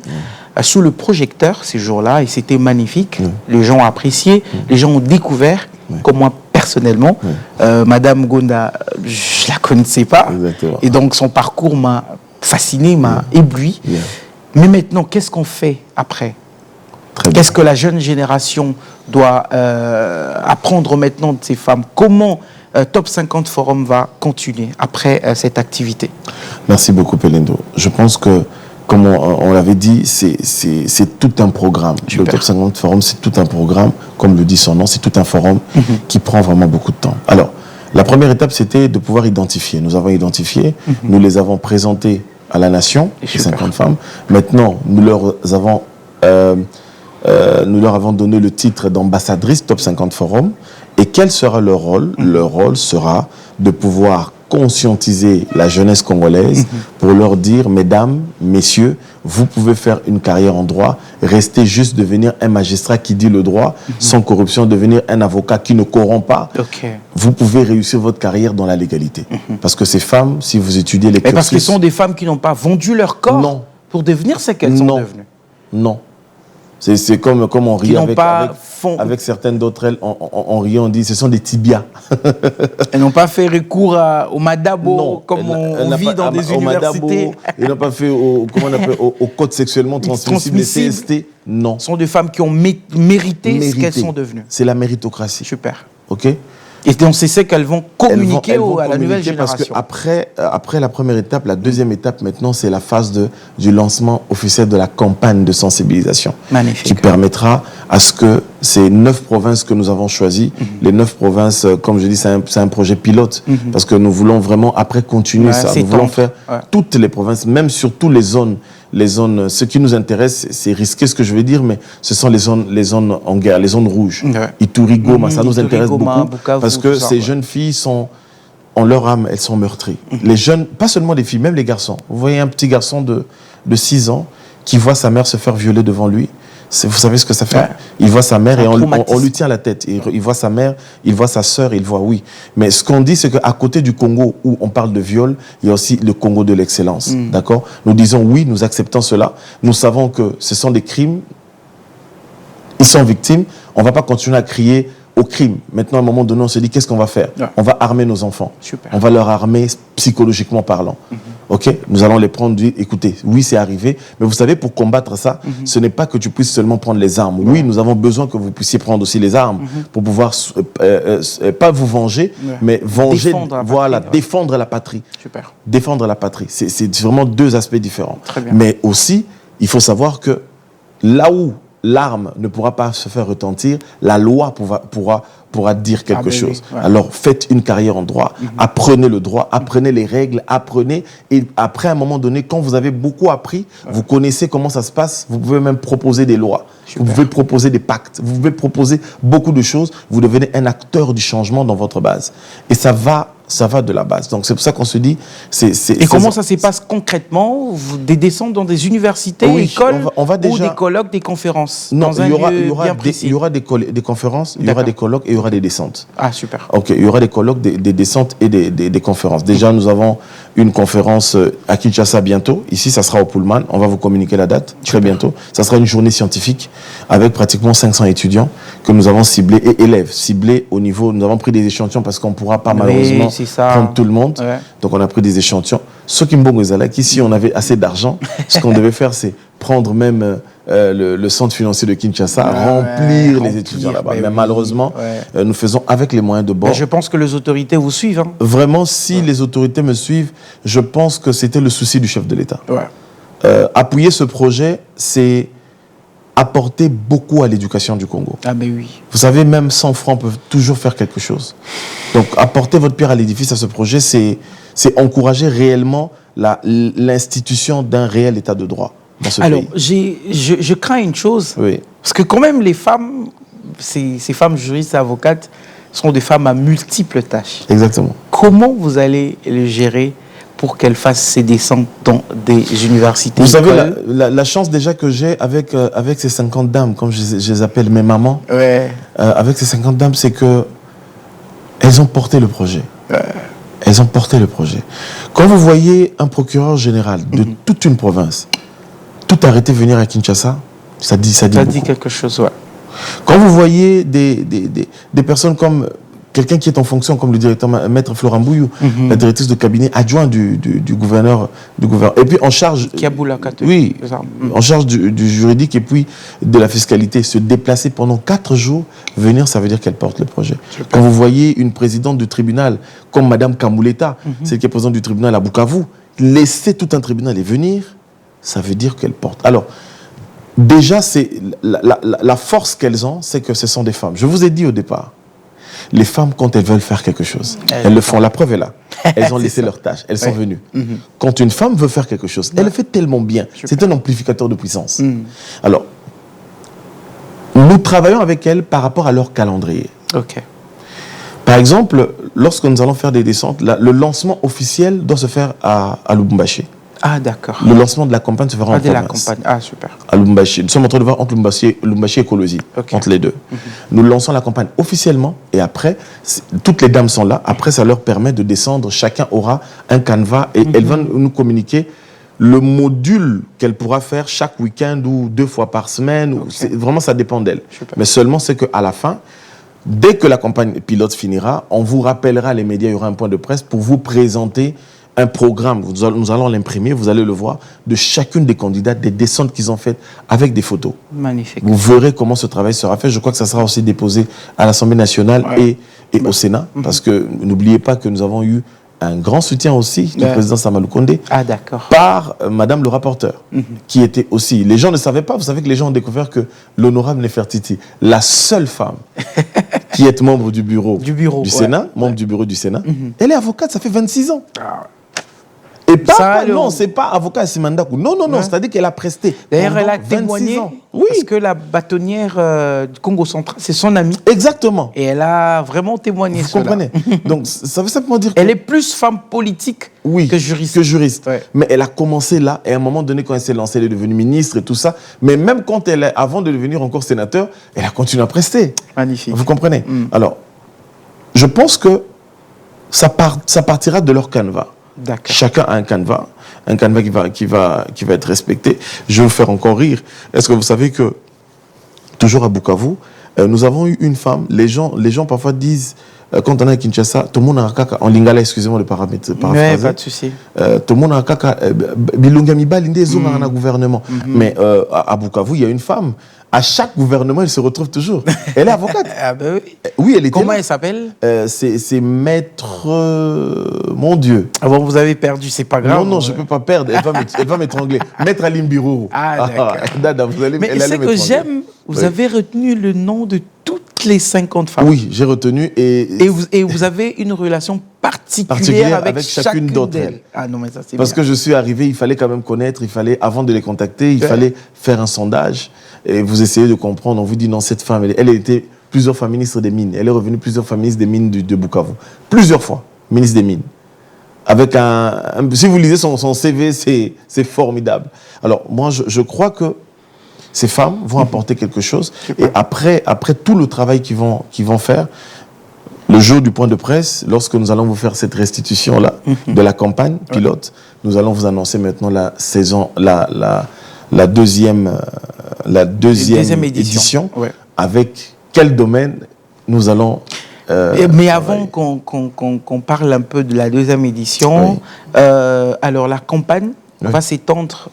sous le projecteur ces jours-là, et c'était magnifique. Les gens ont apprécié, les gens ont découvert, comme moi personnellement. Madame Gonda, je la connaissais pas. Exactement. Et donc son parcours m'a fasciné, m'a ébloui. Mais maintenant, qu'est-ce qu'on fait après? Qu'est-ce que la jeune génération doit apprendre maintenant de ces femmes? Comment Top 50 Forum va continuer après cette activité? Merci beaucoup, Pelindo. Je pense que, comme on l'avait dit, c'est tout un programme. Le Top 50 Forum, c'est tout un programme, comme le dit son nom, c'est tout un forum qui prend vraiment beaucoup de temps. Alors, la première étape, c'était de pouvoir identifier. Nous avons identifié, nous les avons présentés à la nation, les 50 femmes. Maintenant, nous leur avons donné le titre d'ambassadrice Top 50 Forum. Et quel sera leur rôle? Leur rôle sera de pouvoir conscientiser la jeunesse congolaise pour leur dire, mesdames, messieurs, vous pouvez faire une carrière en droit, restez juste devenir un magistrat qui dit le droit, sans corruption, devenir un avocat qui ne corrompt pas. Vous pouvez réussir votre carrière dans la légalité. Parce que ces femmes, si vous étudiez les cursus... Parce que ce sont des femmes qui n'ont pas vendu leur corps pour devenir ce qu'elles sont devenues. Non. C'est comme on rit avec certaines d'entre elles, on rit, on dit ce sont des tibias. Elles n'ont pas fait recours au Madabo, comme on vit dans des universités. Elles n'ont pas fait au code sexuellement transmissible, les CST. Non. Ce sont des femmes qui ont mérité ce qu'elles sont devenues. C'est la méritocratie. Super. OK? Et on sait qu'elles vont communiquer à la nouvelle génération. Parce qu'après la première étape, la deuxième étape maintenant, c'est la phase du lancement officiel de la campagne de sensibilisation. Magnifique. Qui permettra à ce que ces 9 provinces que nous avons choisies, les 9 provinces, comme je dis, c'est un projet pilote. Parce que nous voulons vraiment après continuer ça. Nous voulons faire toutes les provinces, même sur toutes les zones. Ce qui nous intéresse, c'est risqué ce que je veux dire, mais ce sont les zones en guerre, les zones rouges. Ituri, Goma, ça nous intéresse beaucoup. Bukavu, parce que ces jeunes filles en leur âme, elles sont meurtries. Les jeunes, pas seulement les filles, même les garçons. Vous voyez un petit garçon de 6 ans qui voit sa mère se faire violer devant lui. Vous savez ce que ça fait? Il voit sa mère et on lui tient la tête. Il voit sa mère, il voit sa sœur, il voit oui. Mais ce qu'on dit, c'est qu'à côté du Congo où on parle de viol, il y a aussi le Congo de l'excellence. D'accord? Nous disons oui, nous acceptons cela. Nous savons que ce sont des crimes. Ils sont victimes. On ne va pas continuer à crier au crime. Maintenant, à un moment donné, on se dit qu'est-ce qu'on va faire? On va armer nos enfants. On va leur armer psychologiquement parlant. Ok, nous allons les prendre, écoutez, oui, c'est arrivé, mais vous savez, pour combattre ça, ce n'est pas que tu puisses seulement prendre les armes. Oui, nous avons besoin que vous puissiez prendre aussi les armes pour pouvoir, pas vous venger, mais venger, défendre la patrie. Super. Défendre la patrie. C'est vraiment 2 aspects différents. Très bien. Mais aussi, il faut savoir que là où l'arme ne pourra pas se faire retentir, la loi pourra dire quelque chose. Oui, ouais. Alors, faites une carrière en droit, apprenez le droit, apprenez les règles, apprenez, et après, à un moment donné, quand vous avez beaucoup appris, vous connaissez comment ça se passe, vous pouvez même proposer des lois, vous pouvez proposer des pactes, vous pouvez proposer beaucoup de choses, vous devenez un acteur du changement dans votre base. Et ça va de la base. Donc, c'est pour ça qu'on se dit... Et comment ça se passe concrètement? Des descentes dans des universités, écoles, on va déjà... ou des colloques, des conférences? Non, dans un lieu bien précis. Il y aura des conférences, il y aura des colloques et il y aura des descentes. Ah, super. Ok, il y aura des colloques, des descentes et des conférences. Déjà, nous avons une conférence à Kinshasa bientôt. Ici, ça sera au Pullman. On va vous communiquer la date très bientôt. Ça sera une journée scientifique avec pratiquement 500 étudiants que nous avons ciblés et élèves ciblés au niveau... Nous avons pris des échantillons parce qu'on ne pourra pas malheureusement prendre tout le monde. Ouais. Donc, on a pris des échantillons. Ce qui me bon, ici, on avait assez d'argent. Ce qu'on devait faire, c'est prendre même le centre financier de Kinshasa, remplir les étudiants là-bas. Mais malheureusement, nous faisons avec les moyens de bord. Mais je pense que les autorités vous suivent. Hein. Vraiment, si les autorités me suivent, je pense que c'était le souci du chef de l'État. Ouais. Appuyer ce projet, c'est apporter beaucoup à l'éducation du Congo. Ah ben oui. Vous savez, même 100 francs peuvent toujours faire quelque chose. Donc, apporter votre pierre à l'édifice à ce projet, c'est encourager réellement l'institution d'un réel état de droit dans ce pays. Alors, je crains une chose, parce que quand même les femmes, ces femmes juristes et avocates, sont des femmes à multiples tâches. Exactement. Comment vous allez les gérer pour qu'elles fassent ces descentes dans des universités? Vous savez, la chance déjà que j'ai avec ces 50 dames, comme je les appelle mes mamans, avec ces 50 dames, c'est que elles ont porté le projet. Elles ont porté le projet. Quand vous voyez un procureur général de toute une province, tout arrêter venir à Kinshasa, ça dit quelque chose, ouais. Quand vous voyez des personnes comme quelqu'un qui est en fonction, comme le directeur Maître Florent Bouyou, la directrice de cabinet adjoint du gouverneur, et puis en charge... Oui, en charge du juridique et puis de la fiscalité, se déplacer pendant 4 jours, venir, ça veut dire qu'elle porte le projet. Quand vous voyez une présidente du tribunal, comme Madame Kambouleta, celle qui est présidente du tribunal à Bukavu, laisser tout un tribunal et venir, ça veut dire qu'elle porte. Alors, déjà, c'est la force qu'elles ont, c'est que ce sont des femmes. Je vous ai dit au départ, les femmes, quand elles veulent faire quelque chose, elles le font. La preuve est là. Elles ont laissé leur tâche. Elles sont venues. Quand une femme veut faire quelque chose, elle le fait tellement bien. C'est un amplificateur de puissance. Alors, nous travaillons avec elles par rapport à leur calendrier. Par exemple, lorsque nous allons faire des descentes, le lancement officiel doit se faire à Lubumbashi. Ah, d'accord. Le lancement de la campagne se fera en province. Ah, super. À Lubumbashi. Nous sommes en train de voir entre Lubumbashi et Kolosi, entre les deux. Nous lançons la campagne officiellement et après, toutes les dames sont là. Après, ça leur permet de descendre. Chacun aura un canevas et elles vont nous communiquer le module qu'elle pourra faire chaque week-end ou 2 fois par semaine. Vraiment, ça dépend d'elle. Mais seulement, c'est qu'à la fin, dès que la campagne pilote finira, on vous rappellera, les médias, il y aura un point de presse pour vous présenter un programme, nous allons l'imprimer, vous allez le voir, de chacune des candidates, des descentes qu'ils ont faites avec des photos. Magnifique. Vous verrez comment ce travail sera fait. Je crois que ça sera aussi déposé à l'Assemblée nationale et au Sénat, parce que n'oubliez pas que nous avons eu un grand soutien aussi du président Samalou Kondé par Madame le rapporteur, qui était aussi... Les gens ne savaient pas, vous savez que les gens ont découvert que l'honorable Nefertiti, la seule femme qui est membre du bureau du Sénat, membre du bureau du Sénat, elle est avocate, ça fait 26 ans. Et non, c'est pas avocat à Simandakou. Non, c'est-à-dire qu'elle a presté. D'ailleurs, elle a témoigné parce que la bâtonnière du Congo central, c'est son amie. Exactement. Et elle a vraiment témoigné. Vous comprenez? Donc, ça veut simplement dire elle est plus femme politique que juriste. Mais elle a commencé là, et à un moment donné, quand elle s'est lancée, elle est devenue ministre et tout ça. Mais même quand avant de devenir encore sénateur, elle a continué à prester. Magnifique. Vous comprenez? Alors, je pense que ça partira de leur canevas. Chacun a un canevas qui va être respecté. Je vais vous faire encore rire. Est-ce que vous savez que, toujours à Bukavu, nous avons eu une femme, les gens parfois disent, quand on est à Kinshasa, tout le monde a kaka en lingala, excusez-moi de paraphraser. Ouais, pas de souci. Tout le monde a kaka bilunga mibali zonga na gouvernement. Mais à Bukavu, il y a une femme. À chaque gouvernement, elle se retrouve toujours. Elle est avocate. Ah ben oui. Oui, elle était. Comment elle s'appelle? C'est maître. Mon Dieu. Ah bon, vous avez perdu, c'est pas grave. Non, je peux pas perdre. Elle va m'étrangler. Maître Alim Birou. Ah d'accord. Dada, vous allez. Mais c'est que j'aime. Vous avez retenu le nom de toutes les 50 femmes. Oui, j'ai retenu et vous avez une relation particulière avec chacune d'entre elles. Ah non, mais ça c'est parce que je suis arrivé, il fallait quand même connaître, avant de les contacter, il fallait faire un sondage et vous essayez de comprendre. On vous dit non, cette femme, elle était plusieurs fois ministre des Mines. Elle est revenue plusieurs fois ministre des Mines de Bukavu. Plusieurs fois, ministre des Mines. Avec si vous lisez son CV, c'est formidable. Alors moi, je crois que ces femmes vont apporter quelque chose. Et après tout le travail qu'ils vont faire, le jour du point de presse, lorsque nous allons vous faire cette restitution-là de la campagne pilote, nous allons vous annoncer maintenant la saison, la deuxième édition. Ouais. Avec quel domaine nous allons... mais avant qu'on parle un peu de la deuxième édition, alors la campagne va s'étendre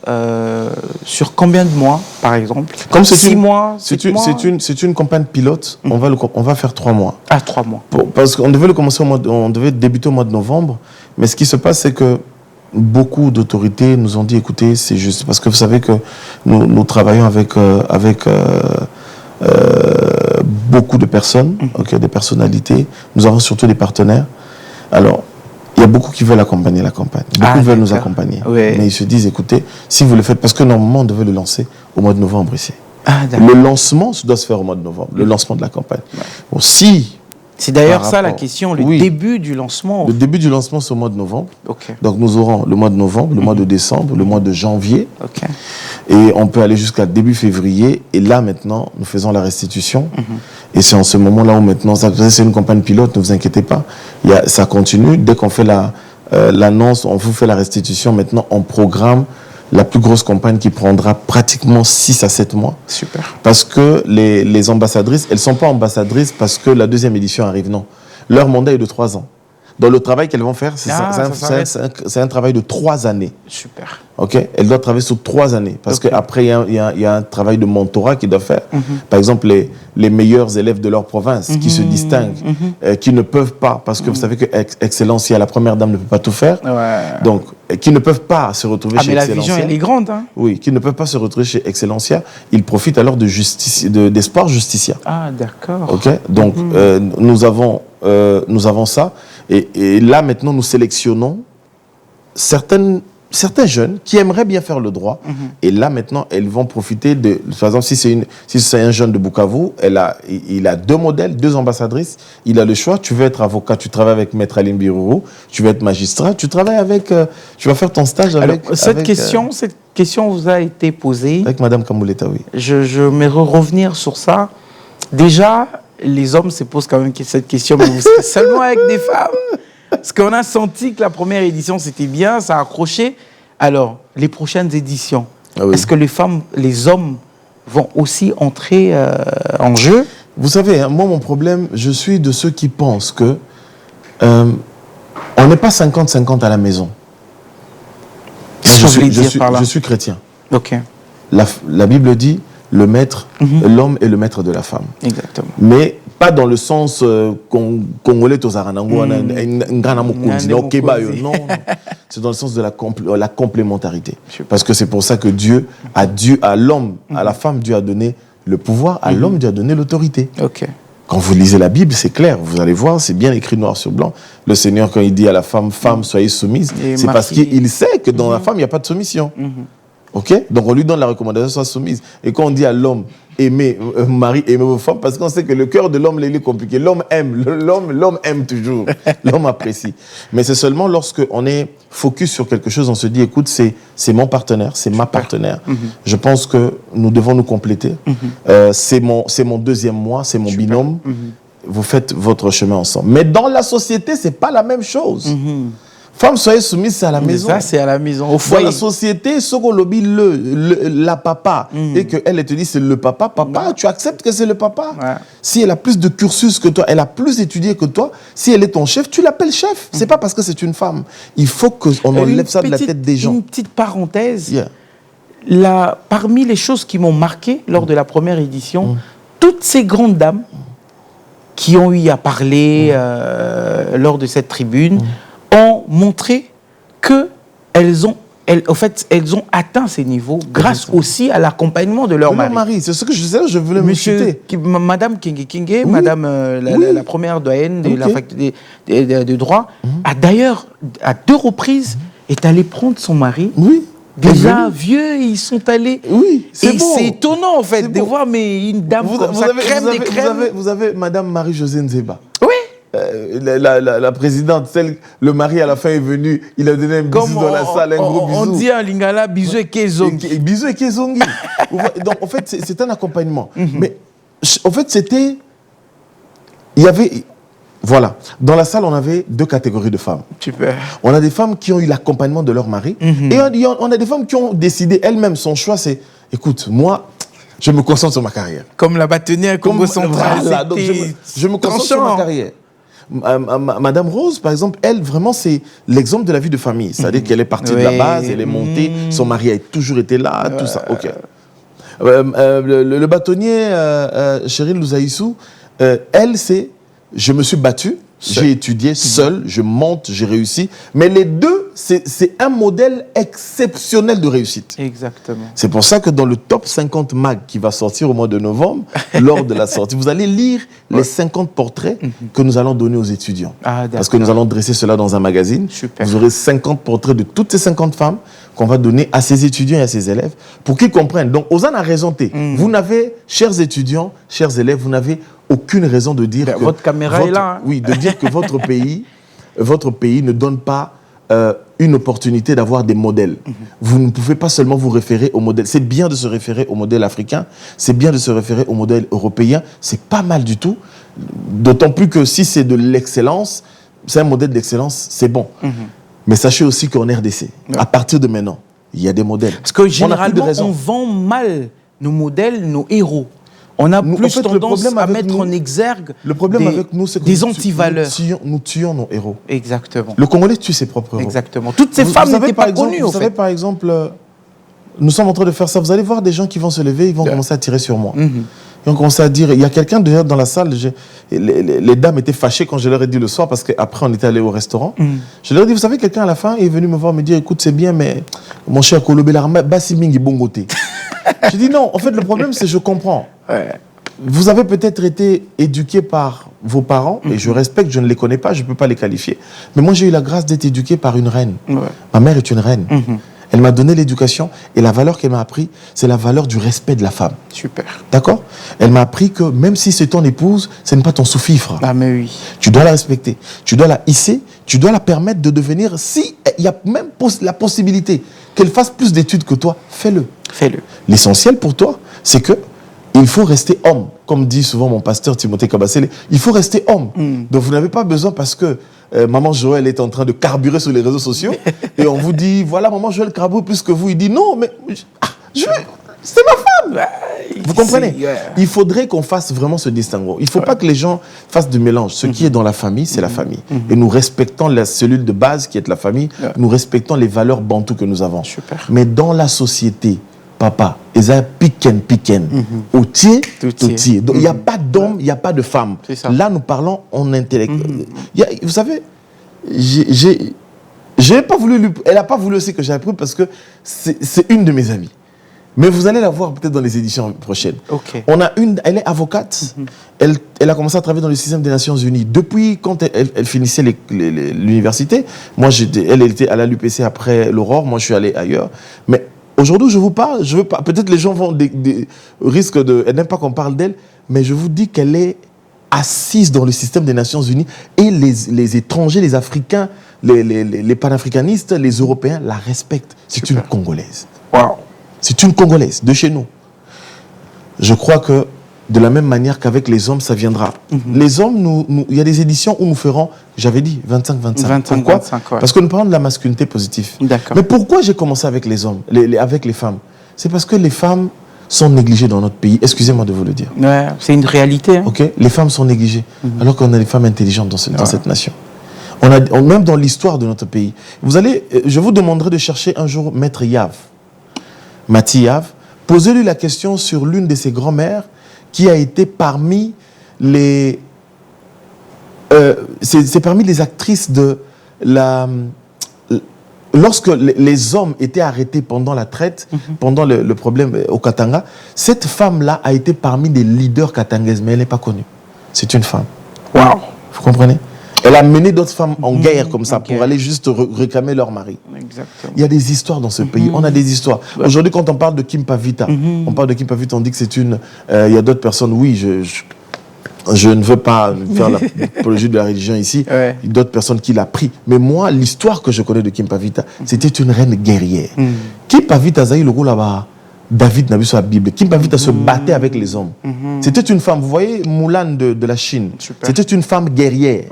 sur combien de mois, par exemple? Comme 6 mois, 7 mois. C'est une campagne pilote. On va faire 3 mois. Ah, 3 mois. Parce qu'on devait on devait débuter au mois de novembre. Mais ce qui se passe, c'est que beaucoup d'autorités nous ont dit, écoutez, c'est juste. Parce que vous savez que nous travaillons avec beaucoup de personnes, des personnalités. Nous avons surtout des partenaires. Alors, il y a beaucoup qui veulent accompagner la campagne. Beaucoup veulent nous accompagner. Oui. Mais ils se disent, écoutez, si vous le faites, parce que normalement, on devait le lancer au mois de novembre ici. Le lancement doit se faire au mois de novembre, le lancement de la campagne. Bon, c'est d'ailleurs ça la question, le début du lancement. Le début du lancement, c'est au mois de novembre. Donc nous aurons le mois de novembre, le mois de décembre, le mois de janvier. Et on peut aller jusqu'à début février. Et là, maintenant, nous faisons la restitution. Et c'est en ce moment-là où maintenant, c'est une campagne pilote, ne vous inquiétez pas. Ça continue. Dès qu'on fait l'annonce, on vous fait la restitution. Maintenant, on programme la plus grosse campagne qui prendra pratiquement 6 à 7 mois. Super. Parce que les ambassadrices, elles ne sont pas ambassadrices parce que la deuxième édition arrive, non. Leur mandat est de 3 ans. Donc le travail qu'elles vont faire, c'est un travail de 3 années. Super. Elles doivent travailler sur 3 années. Parce qu'après, il y a un travail de mentorat qu'ils doivent faire. Par exemple, les meilleurs élèves de leur province qui se distinguent, qui ne peuvent pas, parce que vous savez que Excellencia, la première dame, ne peut pas tout faire. Donc, qui ne peuvent pas se retrouver chez Excellencia. Mais la vision, elle est grande. Hein. Oui, qui ne peuvent pas se retrouver chez Excellencia. Ils profitent alors d'Espoir Justicia. Ah, d'accord. Donc, nous avons ça. Et là, maintenant, nous sélectionnons certains jeunes qui aimeraient bien faire le droit. Et là, maintenant, elles vont profiter de... Par exemple, si c'est un jeune de Bukavu, il a 2 modèles, 2 ambassadrices. Il a le choix. Tu veux être avocat, tu travailles avec Maître Alim Biruru. Tu veux être magistrat, tu travailles avec... tu vas faire ton stage avec... Alors, cette question vous a été posée. Avec Madame Kambouleta, oui. Je vais revenir sur ça. Déjà, les hommes se posent quand même cette question, mais vous serez seulement avec des femmes. Parce qu'on a senti que la première édition, c'était bien, ça a accroché. Alors, les prochaines éditions, est-ce que les hommes vont aussi entrer en jeu? Vous savez, moi, mon problème, je suis de ceux qui pensent que on n'est pas 50-50 à la maison. Qu'est-ce que vous voulez dire par là? Je suis chrétien. La Bible dit le maître, l'homme est le maître de la femme. Exactement. Mais pas dans le sens congolais, non. C'est dans le sens de la complémentarité. Parce que c'est pour ça que Dieu, à l'homme, à la femme, Dieu a donné le pouvoir, à l'homme, Dieu a donné l'autorité. Quand vous lisez la Bible, c'est clair, vous allez voir, c'est bien écrit noir sur blanc. Le Seigneur, quand il dit à la femme, soyez soumise, c'est parce qu'il sait que dans la femme, il n'y a pas de soumission. Donc on lui donne la recommandation, soit soumise. Et quand on dit à l'homme, aimez mari, aimez vos femmes, parce qu'on sait que le cœur de l'homme, il est compliqué. L'homme aime toujours, l'homme apprécie. Mais c'est seulement lorsqu'on est focus sur quelque chose, on se dit, écoute, c'est mon partenaire, c'est ma partenaire. Je pense que nous devons nous compléter. C'est mon deuxième moi, c'est mon binôme. Vous faites votre chemin ensemble. Mais dans la société, c'est pas la même chose. Femme, soyez soumise, c'est à la maison. Ça, c'est à la maison. Au foyer. Dans la société, ce qu'on lobby, la papa, et qu'elle te dit c'est le papa, tu acceptes que c'est le papa. Ouais. Si elle a plus de cursus que toi, elle a plus étudié que toi, si elle est ton chef, tu l'appelles chef. C'est pas parce que c'est une femme. Il faut qu'on enlève ça de la tête des gens. Une petite parenthèse. Yeah. Parmi les choses qui m'ont marqué lors de la première édition, toutes ces grandes dames qui ont eu à parler lors de cette tribune ont montré qu'elles ont atteint ces niveaux grâce aussi à l'accompagnement de leur mari. C'est ce que je voulais me citer. Madame Kinge, Madame la première doyenne de la faculté de droit, a d'ailleurs, à 2 reprises, est allée prendre son mari. Oui. Déjà vieux, ils sont allés. Oui, c'est bon. C'est étonnant, en fait, de voir une dame comme ça, crème des crèmes. Vous avez Madame Marie-Josée Nzeba. Oui. La présidente, le mari à la fin est venu, il a donné un bisou dans la salle, un gros bisou. On dit en lingala, bisou et kezongi. Bisou et kezongi. Donc, en fait, c'est un accompagnement. Mais, en fait, il y avait... Voilà. Dans la salle, on avait 2 catégories de femmes. Super. On a des femmes qui ont eu l'accompagnement de leur mari. Et on a des femmes qui ont décidé elles-mêmes, son choix, c'est, écoute, moi, je me concentre sur ma carrière. Comme la bâtonnière Congo Central. Voilà, donc je me concentre sur ma carrière. Madame Rose, par exemple, elle, vraiment, c'est l'exemple de la vie de famille. C'est-à-dire qu'elle est partie de la base, elle est montée, son mari a toujours été là, tout ça. Ok. Le bâtonnier, Cheryl Louzaïsou, elle, c'est... Je me suis battu, j'ai étudié seul, je monte, j'ai réussi. Mais les deux, c'est un modèle exceptionnel de réussite. Exactement. C'est pour ça que dans le top 50 mag qui va sortir au mois de novembre, lors de la sortie, vous allez lire les 50 portraits que nous allons donner aux étudiants. Parce que nous allons dresser cela dans un magazine. Super. Vous aurez 50 portraits de toutes ces 50 femmes qu'on va donner à ces étudiants et à ces élèves pour qu'ils comprennent. Donc, Ozan a raison. Vous n'avez, chers étudiants, chers élèves, vous n'avez aucune raison de dire que... Votre caméra est là. Hein. Oui, de dire que votre pays ne donne pas une opportunité d'avoir des modèles. Vous ne pouvez pas seulement vous référer au modèle. C'est bien de se référer au modèle africain, c'est bien de se référer au modèle européen, c'est pas mal du tout. D'autant plus que si c'est de l'excellence, c'est un modèle d'excellence, c'est bon. Mais sachez aussi qu'en RDC, à partir de maintenant, il y a des modèles. Parce que généralement, on vend mal nos modèles, nos héros. On a plus tendance à mettre en exergue avec nous, c'est que des antivaleurs. Nous tuons nos héros. Exactement. Le Congolais tue ses propres héros. Exactement. Toutes ces femmes n'étaient pas connues, Vous savez, par exemple, nous sommes en train de faire ça. Vous allez voir des gens qui vont se lever, ils vont commencer à tirer sur moi. Ils vont commencer à dire, il y a quelqu'un déjà dans la salle, les dames étaient fâchées quand je leur ai dit le soir, parce qu'après on était allé au restaurant. Je leur ai dit, vous savez, quelqu'un à la fin est venu me voir me dire, écoute, c'est bien, mais mon cher Kolobe Larma, Bassimingi Bongote. Je dis non, en fait, le problème, c'est je comprends. Vous avez peut-être été éduqué par vos parents, et je respecte, je ne les connais pas, je ne peux pas les qualifier. Mais moi, j'ai eu la grâce d'être éduqué par une reine. Ma mère est une reine. Elle m'a donné l'éducation, et la valeur qu'elle m'a appris, c'est la valeur du respect de la femme. Super. D'accord? Elle m'a appris que même si c'est ton épouse, ce n'est pas ton sous-fifre. Ah, mais oui. Tu dois la respecter, tu dois la hisser, tu dois la permettre de devenir, si il y a même la possibilité qu'elle fasse plus d'études que toi, fais-le. Fais-le. L'essentiel pour toi, c'est que il faut rester homme. Comme dit souvent mon pasteur Timothée Kabasele, il faut rester homme. Donc vous n'avez pas besoin parce que maman Joël est en train de carburer sur les réseaux sociaux et on vous dit, voilà, maman Joël carbure plus que vous. Il dit, non, mais c'est ma femme. Vous comprenez? Il faudrait qu'on fasse vraiment ce distinguo. Il ne faut pas que les gens fassent du mélange. Ce qui est dans la famille, c'est la famille. Et nous respectons la cellule de base qui est la famille. Nous respectons les valeurs bantoues que nous avons. Super. Mais dans la société, papa, ils ont piquen. Outier, toutier. Donc il n'y a pas d'homme, il n'y a pas de femme. Là, nous parlons en intellect. Vous savez, j'ai pas voulu elle n'a pas voulu aussi que j'aille pris parce que c'est une de mes amies. Mais vous allez la voir peut-être dans les éditions prochaines. On a elle est avocate. Elle a commencé à travailler dans le système des Nations Unies. Depuis quand elle finissait l'université, moi elle était à l'UPC après l'Aurore, moi je suis allé ailleurs. Mais aujourd'hui, je vous parle, je veux pas. Peut-être les gens vont risquent de. Elle n'aime pas qu'on parle d'elle, mais je vous dis qu'elle est assise dans le système des Nations Unies et les étrangers, les Africains, les panafricanistes, les Européens la respectent. C'est une Congolaise. Wow. C'est une Congolaise de chez nous. Je crois que de la même manière qu'avec les hommes, ça viendra. Les hommes, il y a des éditions où nous ferons, j'avais dit, 25-25. Pourquoi 25, ouais. Parce que nous parlons de la masculinité positive. Mais pourquoi j'ai commencé avec les hommes, avec les femmes? C'est parce que les femmes sont négligées dans notre pays. Excusez-moi de vous le dire. Ouais, c'est une réalité. Hein. Okay, les femmes sont négligées, alors qu'on a des femmes intelligentes dans cette nation. Même dans l'histoire de notre pays. Je vous demanderai de chercher un jour Maître Yav, Mati Yav. Posez-lui la question sur l'une de ses grand-mères qui a été parmi les... c'est parmi les actrices de la... Lorsque les hommes étaient arrêtés pendant la traite, pendant le problème au Katanga, cette femme-là a été parmi des leaders katangaises, mais elle n'est pas connue. C'est une femme. Waouh! Vous comprenez? Elle a mené d'autres femmes en guerre comme ça pour aller juste réclamer leur mari. Exactement. Il y a des histoires dans ce pays. On a des histoires. Aujourd'hui, quand on parle de Kim Pavita, on parle de Kim Pavita, on dit que c'est une... il y a d'autres personnes, oui, je ne veux pas faire l'apologie de la religion ici. Ouais. Il y a d'autres personnes qui l'ont pris. Mais moi, l'histoire que je connais de Kim Pavita, c'était une reine guerrière. Kim Pavita, Zaï le là-bas, David n'a vu sur la Bible. Kim Pavita se battait avec les hommes. C'était une femme, vous voyez, Mulan de la Chine. C'était une femme guerrière.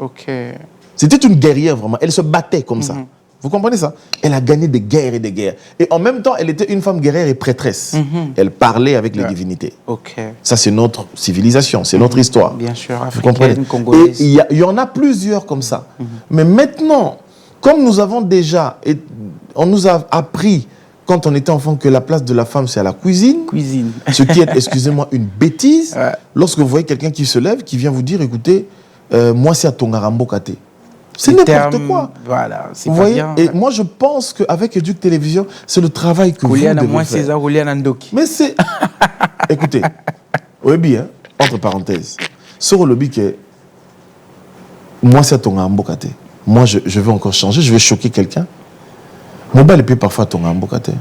C'était une guerrière vraiment. Elle se battait comme ça. Vous comprenez ça? Elle a gagné des guerres et des guerres. Et en même temps, elle était une femme guerrière et prêtresse. Elle parlait avec les divinités. Ça, c'est notre civilisation, c'est notre histoire. Bien sûr, africaine, congolaise. Et il y en a plusieurs comme ça. Mais maintenant, comme nous avons déjà... on nous a appris, quand on était enfant, que la place de la femme, c'est à la cuisine. Ce qui est, excusez-moi, une bêtise. Lorsque vous voyez quelqu'un qui se lève, qui vient vous dire, écoutez, moi, c'est à Tongarambo Kate. C'est n'importe quoi. Voilà, vous voyez bien. Et moi, je pense qu'avec Éduc Télévision, c'est le travail que vous devez faire. Mais c'est... Écoutez, oui bien, entre parenthèses, sur le lobby que moi, c'est à Tongarambo Kate. Moi, je veux encore changer, je vais choquer quelqu'un. Mon bel est parfois à Tongarambo Kate.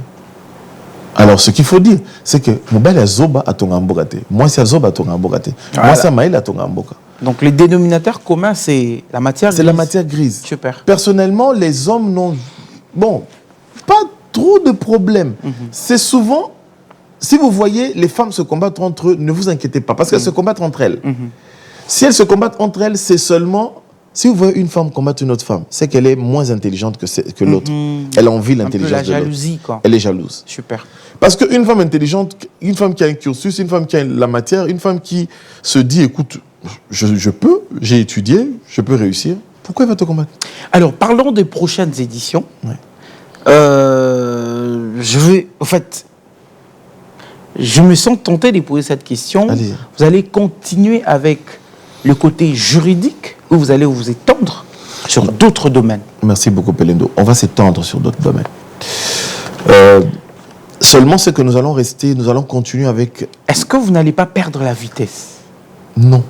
Alors, ce qu'il faut dire, c'est que mon bel est Zoba à Tongarambo Kate. Moi, c'est à Zoba à Tongarambo Kate. Moi, c'est à Maïl à Tongarambo Kate. Donc, les dénominateurs communs, c'est la matière grise. C'est la matière grise. Super. Personnellement, les hommes n'ont... Bon, pas trop de problèmes. C'est souvent... Si vous voyez les femmes se combattre entre eux, ne vous inquiétez pas, parce qu'elles se combattent entre elles. Si elles se combattent entre elles, c'est seulement... Si vous voyez une femme combattre une autre femme, c'est qu'elle est moins intelligente que l'autre. Elle envie l'intelligence de l'autre. La jalousie, quoi. Elle est jalouse. Super. Parce qu'une femme intelligente, une femme qui a un cursus, une femme qui a la matière, une femme qui se dit, écoute, je peux, j'ai étudié, je peux réussir, pourquoi elle va te combattre? Alors, parlons des prochaines éditions. Ouais. Je me sens tenté de poser cette question. Allez. Vous allez continuer avec le côté juridique ou vous allez vous étendre sur d'autres domaines? Merci beaucoup, Pelendo. On va s'étendre sur d'autres domaines. Seulement, c'est que nous allons continuer avec... Est-ce que vous n'allez pas perdre la vitesse? Non.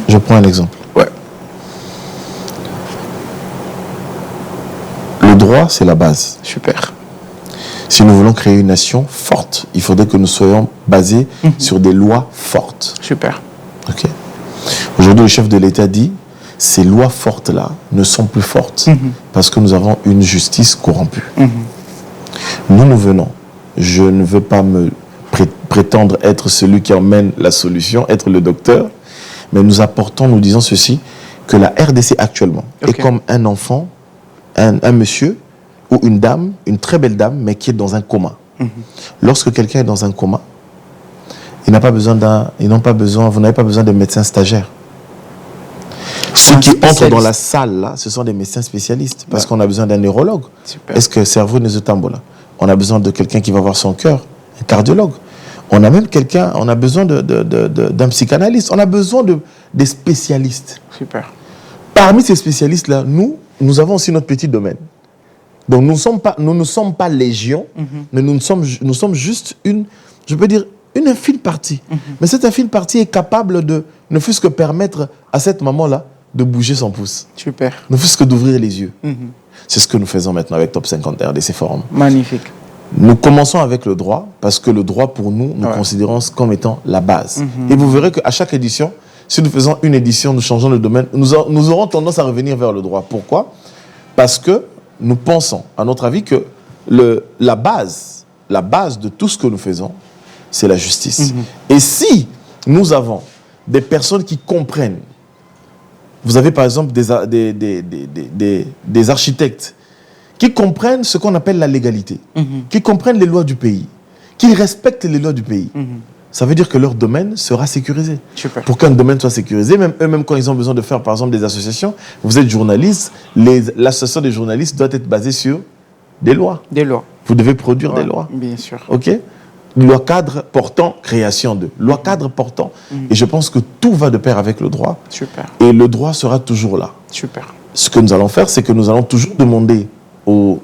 Je prends un exemple. Ouais. Le droit, c'est la base. Super. Si nous voulons créer une nation forte, il faudrait que nous soyons basés sur des lois fortes. Super. Ok. Aujourd'hui, le chef de l'État dit, ces lois fortes-là ne sont plus fortes parce que nous avons une justice corrompue. Nous venons. Je ne veux pas me prétendre être celui qui emmène la solution, être le docteur, mais nous apportons, nous disons ceci, que la RDC actuellement est comme un enfant, un monsieur ou une dame, une très belle dame, mais qui est dans un coma. Lorsque quelqu'un est dans un coma, vous n'avez pas besoin de médecins stagiaires. Ceux qui entrent dans la salle, là, ce sont des médecins spécialistes, parce qu'on a besoin d'un neurologue. Est-ce que le cerveau ne se tambour là? On a besoin de quelqu'un qui va voir son cœur, un cardiologue. On a même on a besoin d'un psychanalyste. On a besoin des spécialistes. Super. Parmi ces spécialistes-là, nous avons aussi notre petit domaine. Donc nous ne sommes pas légion, mais nous sommes juste une infime partie. Mais cette infime partie est capable de, ne fût-ce que permettre à cette maman-là de bouger son pouce. Super. Ne fût-ce que d'ouvrir les yeux. C'est ce que nous faisons maintenant avec Top 50 RDC Forum. Magnifique. Nous commençons avec le droit, parce que le droit, pour nous, nous considérons comme étant la base. Et vous verrez qu'à chaque édition, si nous faisons une édition, nous changeons le domaine, nous aurons tendance à revenir vers le droit. Pourquoi? Parce que nous pensons, à notre avis, que la base de tout ce que nous faisons, c'est la justice. Et si nous avons des personnes qui comprennent, vous avez par exemple des architectes qui comprennent ce qu'on appelle la légalité, qui comprennent les lois du pays, qui respectent les lois du pays, ça veut dire que leur domaine sera sécurisé. Super. Pour qu'un domaine soit sécurisé, même eux-mêmes quand ils ont besoin de faire par exemple des associations, vous êtes journaliste, l'association des journalistes doit être basée sur des lois. Des lois. Vous devez produire des lois. Bien sûr. OK ? Loi cadre portant création de. Loi cadre portant. Et je pense que tout va de pair avec le droit. Super. Et le droit sera toujours là. Super. Ce que nous allons faire, c'est que nous allons toujours demander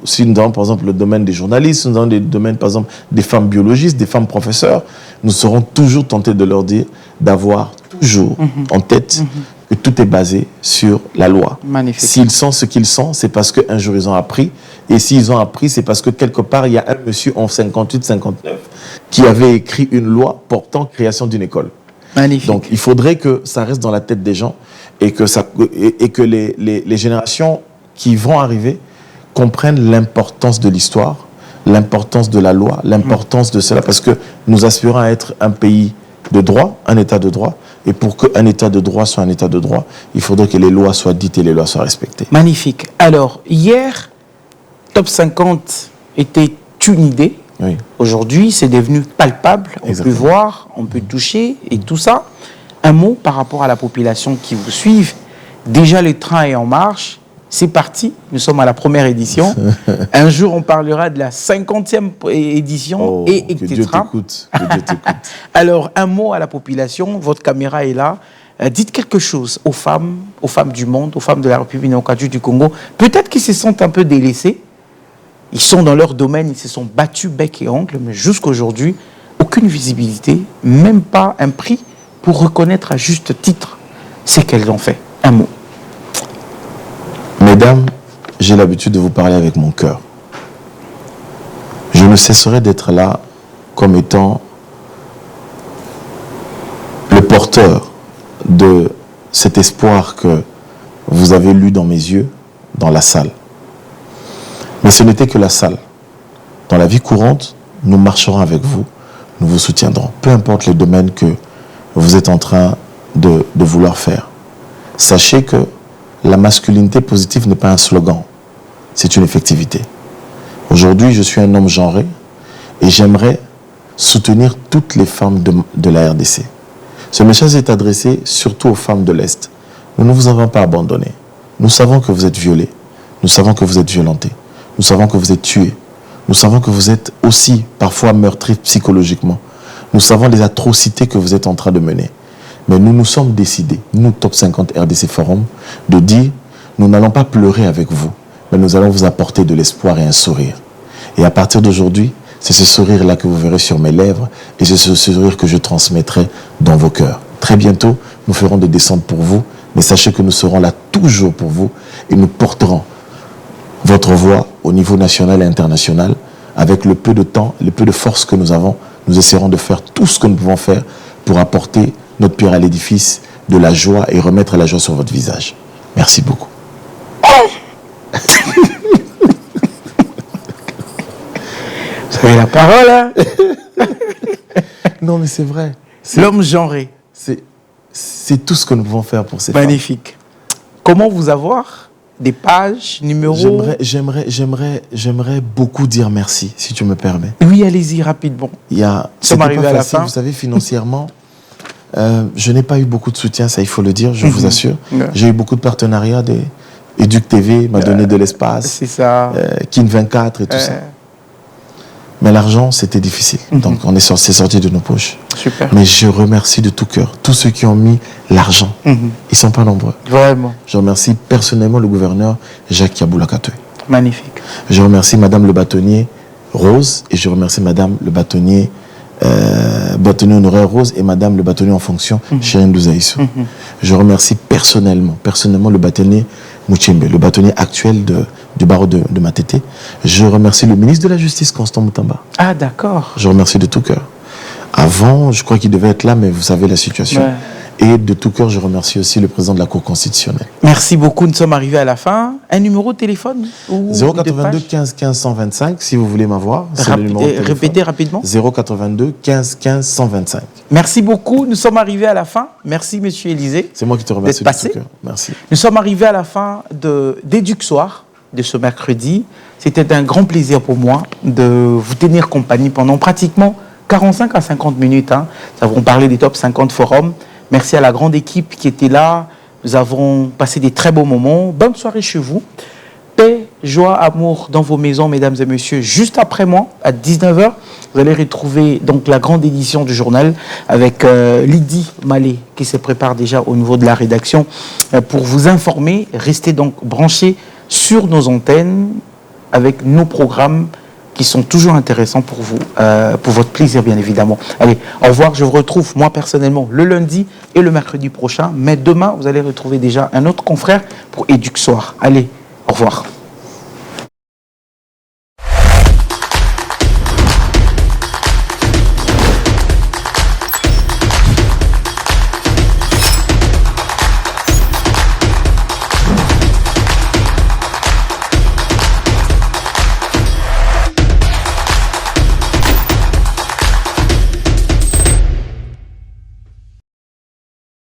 si nous avons par exemple le domaine des journalistes, nous avons des domaines par exemple des femmes biologistes, des femmes professeurs, nous serons toujours tentés de leur dire d'avoir toujours en tête que tout est basé sur la loi. Magnifique. S'ils sont ce qu'ils sont, c'est parce qu'un jour ils ont appris. Et s'ils ont appris, c'est parce que quelque part, il y a un monsieur en 58-59 qui avait écrit une loi portant création d'une école. Magnifique. Donc il faudrait que ça reste dans la tête des gens et que les générations qui vont arriver comprennent l'importance de l'histoire, l'importance de la loi, l'importance de cela, parce que nous aspirons à être un pays de droit, un État de droit, et pour qu'un État de droit soit un État de droit, il faudrait que les lois soient dites et les lois soient respectées. Magnifique. Alors, hier, Top 50 était une idée. Oui. Aujourd'hui, c'est devenu palpable. On peut voir, on peut toucher et tout ça. Un mot par rapport à la population qui vous suit. Déjà, le train est en marche. C'est parti, nous sommes à la première édition. Un jour, on parlera de la 50e édition et etc. Que Dieu t'écoute. Alors, un mot à la population, votre caméra est là. Dites quelque chose aux femmes du monde, aux femmes de la République démocratique du Congo. Peut-être qu'ils se sentent un peu délaissés. Ils sont dans leur domaine, ils se sont battus bec et ongle, mais jusqu'aujourd'hui, aucune visibilité, même pas un prix pour reconnaître à juste titre ce qu'elles ont fait. Un mot. Mesdames, j'ai l'habitude de vous parler avec mon cœur. Je ne cesserai d'être là comme étant le porteur de cet espoir que vous avez lu dans mes yeux, dans la salle. Mais ce n'était que la salle. Dans la vie courante, nous marcherons avec vous, nous vous soutiendrons. Peu importe le domaine que vous êtes en train de vouloir faire. Sachez que la masculinité positive n'est pas un slogan, c'est une effectivité. Aujourd'hui, je suis un homme genré et j'aimerais soutenir toutes les femmes de la RDC. Ce message est adressé surtout aux femmes de l'Est. Nous ne vous avons pas abandonné. Nous savons que vous êtes violées. Nous savons que vous êtes violentées. Nous savons que vous êtes tuées. Nous savons que vous êtes aussi parfois meurtries psychologiquement. Nous savons les atrocités que vous êtes en train de mener. Mais nous nous sommes décidés, nous, Top 50 RDC Forum, de dire, nous n'allons pas pleurer avec vous, mais nous allons vous apporter de l'espoir et un sourire. Et à partir d'aujourd'hui, c'est ce sourire-là que vous verrez sur mes lèvres et c'est ce sourire que je transmettrai dans vos cœurs. Très bientôt, nous ferons des descentes pour vous, mais sachez que nous serons là toujours pour vous et nous porterons votre voix au niveau national et international. Avec le peu de temps, le peu de force que nous avons, nous essaierons de faire tout ce que nous pouvons faire pour apporter notre pierre à l'édifice de la joie et remettre la joie sur votre visage. Merci beaucoup. Vous avez la parole, hein? Non, mais c'est vrai. L'homme genré. C'est tout ce que nous pouvons faire pour ces femmes. Magnifique. Comment vous avoir? Des pages, numéros? J'aimerais beaucoup dire merci, si tu me permets. Oui, allez-y, rapidement. C'est pas facile, vous savez, financièrement. Je n'ai pas eu beaucoup de soutien, ça il faut le dire, je vous assure. J'ai eu beaucoup de partenariats. Éduc TV m'a donné de l'espace. C'est ça. Kin 24 et tout ça. Mais l'argent, c'était difficile. Donc on est sorti de nos poches. Super. Mais je remercie de tout cœur tous ceux qui ont mis l'argent. Ils ne sont pas nombreux. Vraiment. Je remercie personnellement le gouverneur Jacques Yaboulakatoy. Magnifique. Je remercie Madame le bâtonnier Rose et je remercie Madame le bâtonnier honoraire Rose et Madame le bâtonnier en fonction, Chérine Douzaïsou. Je remercie personnellement le bâtonnier Mouchembe, le bâtonnier actuel du barreau de Matete. Je remercie le ministre de la Justice, Constant Moutamba. Ah, d'accord. Je remercie de tout cœur. Avant, je crois qu'il devait être là, mais vous savez la situation. Ouais. Et de tout cœur, je remercie aussi le président de la Cour constitutionnelle. Merci beaucoup, nous sommes arrivés à la fin. Un numéro de téléphone 082 15 15 125, si vous voulez m'avoir. Répétez rapidement. 082 15 15 125. Merci beaucoup, nous sommes arrivés à la fin. Merci, monsieur Élisée. C'est moi qui te remercie de tout cœur. Merci. Nous sommes arrivés à la fin d'Éduc-Soir de ce mercredi. C'était un grand plaisir pour moi de vous tenir compagnie pendant pratiquement 45 à 50 minutes. Nous avons parlé des top 50 forums. Merci à la grande équipe qui était là. Nous avons passé des très beaux moments. Bonne soirée chez vous. Paix, joie, amour dans vos maisons, mesdames et messieurs. Juste après moi, à 19h, vous allez retrouver donc la grande édition du journal avec Lydie Mallet qui se prépare déjà au niveau de la rédaction pour vous informer. Restez donc branchés sur nos antennes avec nos programmes qui sont toujours intéressants pour vous, pour votre plaisir bien évidemment. Allez, au revoir, je vous retrouve moi personnellement le lundi et le mercredi prochain, mais demain vous allez retrouver déjà un autre confrère pour Éduc-Soir. Allez, au revoir.